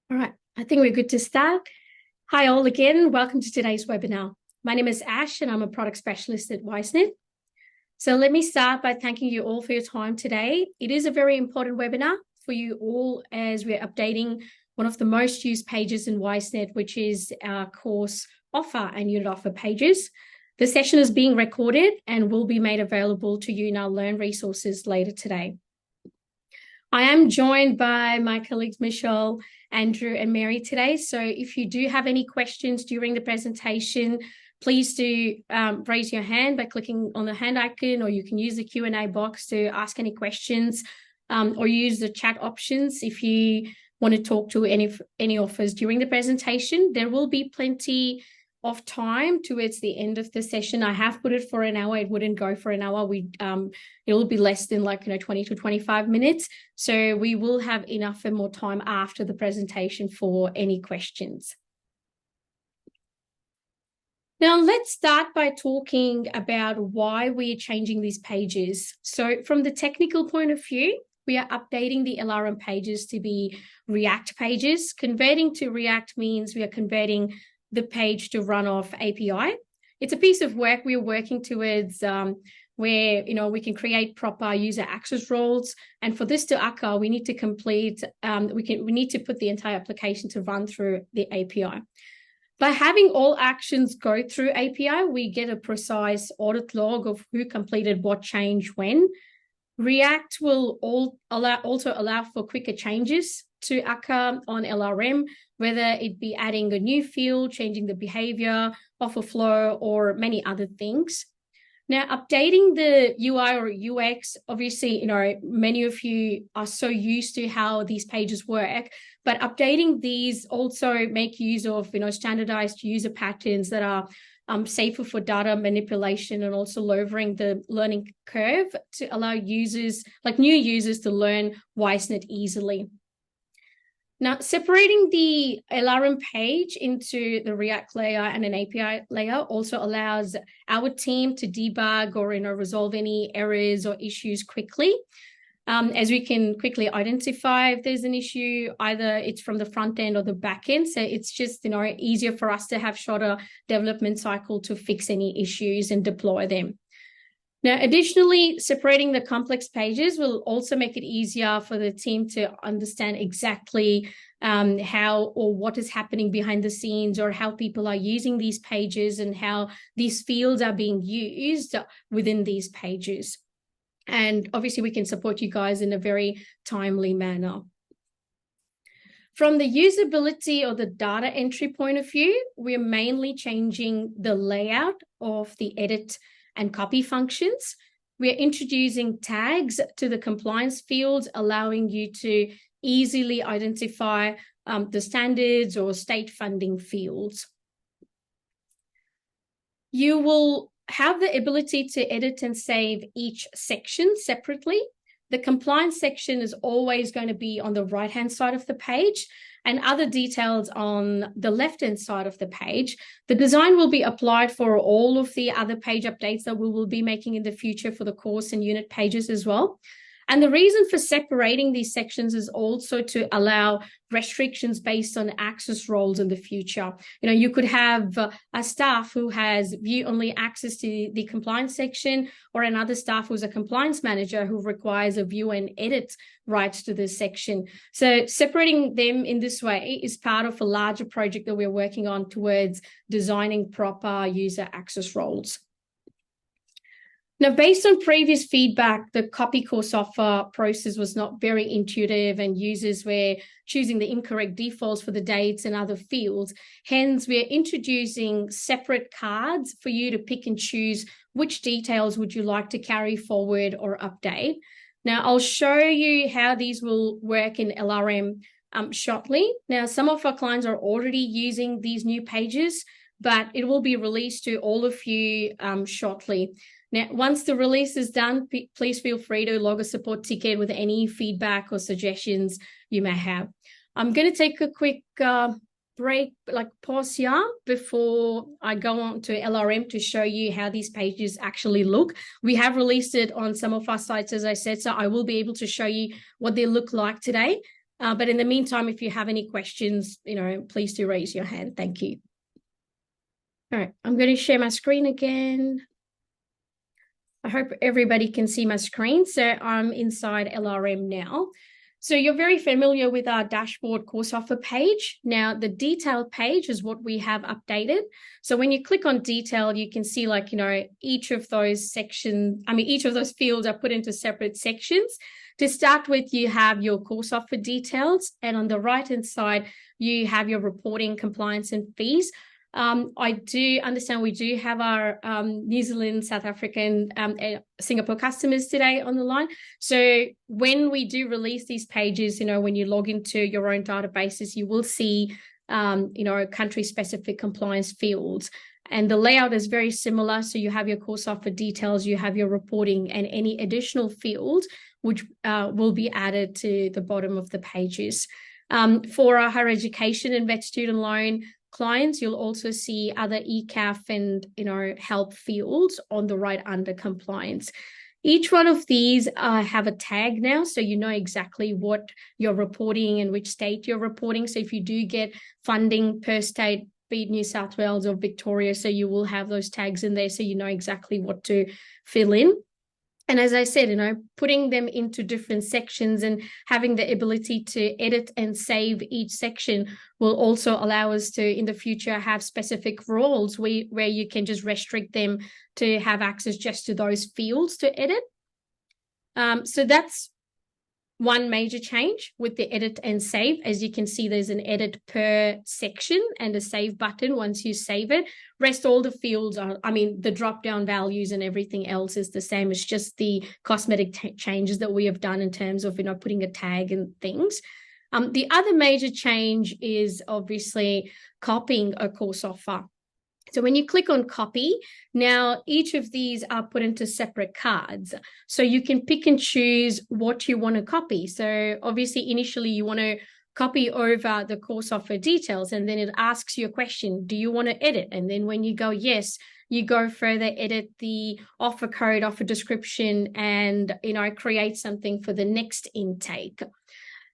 All right, I think we're good to start. Hi all again, welcome to today's webinar. My name is Ash and I'm a product specialist at WiseNet. So let me start by thanking you all for your time today. It is a very important webinar for you all as we're updating one of the most used pages in WiseNet, which is our course offer and unit offer pages. The session is being recorded and will be made available to you in our Learn resources later today. I am joined by my colleagues Michelle, Andrew and Mary today. So if you do have any questions during the presentation, please do raise your hand by clicking on the hand icon, or you can use the Q&A box to ask any questions, or use the chat options if you want to talk to any of us during the presentation. There will be plenty of time towards the end of the session. I have put it for an hour. It wouldn't go for an hour. It will be less than 20 to 25 minutes. So we will have enough and more time after the presentation for any questions. Now, let's start by talking about why we are changing these pages. So from the technical point of view, we are updating the LRM pages to be React pages. Converting to React means we are converting the page to run off API. It's a piece of work we're working towards where we can create proper user access roles. And for this to occur, we need to complete, we need to put the entire application to run through the API. By having all actions go through API, we get a precise audit log of who completed what change when. React will also allow for quicker changes to occur on LRM, whether it be adding a new field, changing the behavior of a flow, or many other things. Now, updating the UI or UX, obviously, many of you are so used to how these pages work, but updating these also make use of, standardized user patterns that are safer for data manipulation, and also lowering the learning curve to allow users, like new users, to learn WiseNet easily. Now, separating the LRM page into the React layer and an API layer also allows our team to debug or resolve any errors or issues quickly, as we can quickly identify if there's an issue, either it's from the front end or the back end. So it's just easier for us to have shorter development cycle to fix any issues and deploy them. Now, additionally, separating the complex pages will also make it easier for the team to understand exactly how or what is happening behind the scenes, or how people are using these pages and how these fields are being used within these pages. And obviously, we can support you guys in a very timely manner. From the usability or the data entry point of view, we're mainly changing the layout of the edit and copy functions. We're introducing tags to the compliance fields, allowing you to easily identify the standards or state funding fields. You will have the ability to edit and save each section separately. The compliance section is always going to be on the right-hand side of the page, and other details on the left-hand side of the page. The design will be applied for all of the other page updates that we will be making in the future for the course and unit pages as well. And the reason for separating these sections is also to allow restrictions based on access roles in the future. You could have a staff who has view-only access to the compliance section, or another staff who's a compliance manager who requires a view and edit rights to this section. So separating them in this way is part of a larger project that we're working on towards designing proper user access roles. Now, based on previous feedback, the copy course offer process was not very intuitive, and users were choosing the incorrect defaults for the dates and other fields. Hence, we're introducing separate cards for you to pick and choose which details would you like to carry forward or update. Now, I'll show you how these will work in LRM shortly. Now, some of our clients are already using these new pages, but it will be released to all of you shortly. Now, once the release is done, please feel free to log a support ticket with any feedback or suggestions you may have. I'm going to take a quick break, pause here before I go on to LRM to show you how these pages actually look. We have released it on some of our sites, as I said, so I will be able to show you what they look like today. But in the meantime, if you have any questions, please do raise your hand. Thank you. All right, I'm going to share my screen again. I hope everybody can see my screen. So I'm inside LRM now. So you're very familiar with our dashboard course offer page. Now, the detailed page is what we have updated. So when you click on detail, you can see each of those sections, each of those fields are put into separate sections. To start with, you have your course offer details. And on the right-hand side, you have your reporting, compliance, and fees. I do understand we do have our New Zealand, South African, Singapore customers today on the line. So when we do release these pages, when you log into your own databases, you will see, country-specific compliance fields. And the layout is very similar. So you have your course offer details, you have your reporting, and any additional fields which will be added to the bottom of the pages. For our higher education and vet student loan clients, you'll also see other ECAF and help fields on the right under compliance. Each one of these have a tag now, so you know exactly what you're reporting and which state you're reporting. So if you do get funding per state, be it New South Wales or Victoria, so you will have those tags in there so you know exactly what to fill in. And as I said, putting them into different sections and having the ability to edit and save each section will also allow us to, in the future, have specific roles where you can just restrict them to have access just to those fields to edit. So that's one major change with the edit and save. As you can see, there's an edit per section and a save button once you save it. Rest all the fields are, the drop-down values and everything else is the same. It's just the cosmetic changes that we have done in terms of, putting a tag and things. The other major change is obviously copying a course offer. So when you click on copy, now each of these are put into separate cards. So you can pick and choose what you want to copy. So obviously, initially you want to copy over the course offer details, and then it asks you a question, do you want to edit? And then when you go yes, you go further, edit the offer code, offer description, and create something for the next intake.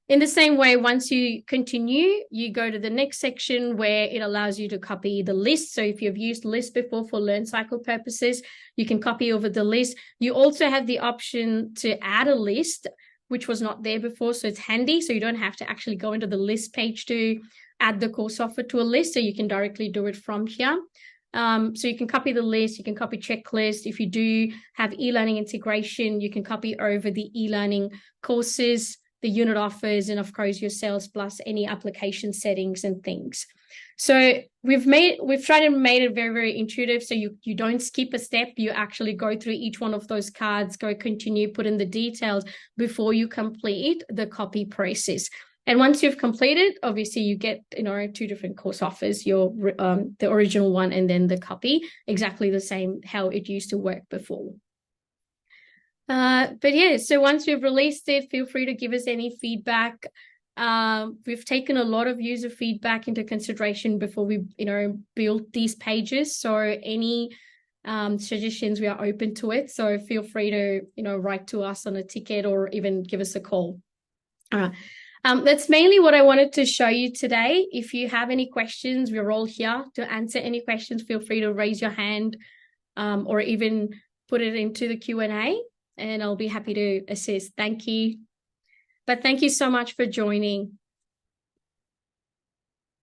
In the same way, once you continue, you go to the next section where it allows you to copy the list. So if you've used list before for Learn Cycle purposes, you can copy over the list. You also have the option to add a list, which was not there before. So it's handy. So you don't have to actually go into the list page to add the course offer to a list. So you can directly do it from here. So you can copy the list, you can copy checklist. If you do have e-learning integration, you can copy over the e-learning courses, the unit offers, and of course your sales plus any application settings and things. So we've tried to make it very, very intuitive. So you don't skip a step. You actually go through each one of those cards, go continue, put in the details before you complete the copy process. And once you've completed, obviously you get, two different course offers, the original one and then the copy, exactly the same how it used to work before. But yeah, so once we've released it, feel free to give us any feedback. We've taken a lot of user feedback into consideration before we, built these pages. So any suggestions, we are open to it. So feel free to, write to us on a ticket or even give us a call. That's mainly what I wanted to show you today. If you have any questions, we're all here to answer any questions. Feel free to raise your hand or even put it into the Q&A. And I'll be happy to assist. Thank you. But thank you so much for joining.